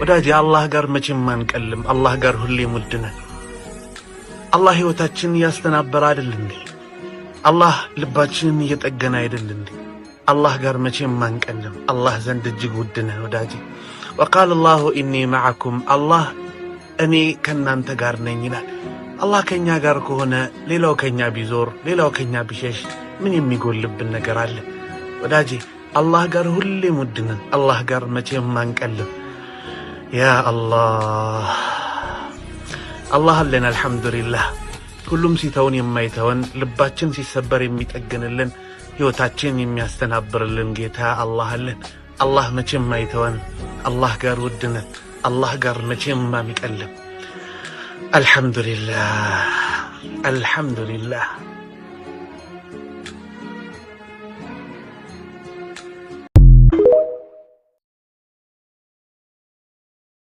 ወዳጅ አላህ ጋር መቼም አንቀልም። አላህ ጋር ሁሌም ውድ ነን። አላህ ሕይወታችንን ያስተናበረ አይደል እንዴ? አላህ ልባችንን እየጠገነ አይደል እንዴ? አላህ ጋር መቼም አንቀልም። አላህ ዘንድ እጅግ ውድ ነን ወዳጅ። ወቃለ አላሁ ኢኒ መዐኩም፣ አላህ እኔ ከእናንተ ጋር ነኝ ይላል። አላህ ከኛ ጋር ከሆነ ሌላው ከኛ ቢዞር ሌላው ከኛ ቢሸሽ ምን የሚጎልብን ነገር አለ? ወዳጄ አላህ ጋር ሁሌም ውድ ነን። አላህ ጋር መቼም አንቀልም። ያ አላህ አላህ አለን። አልሐምዱሊላህ ሁሉም ሲተውን የማይተወን ልባችን ሲሰበር የሚጠግንልን ሕይወታችን የሚያስተናብርልን ጌታ አላህ አለን። አላህ መቼም አይተወን። አላህ ጋር ውድ ነን። አላህ ጋር መቼም አንቀልም። አልሐምዱሊላህ አልሐምዱሊላህ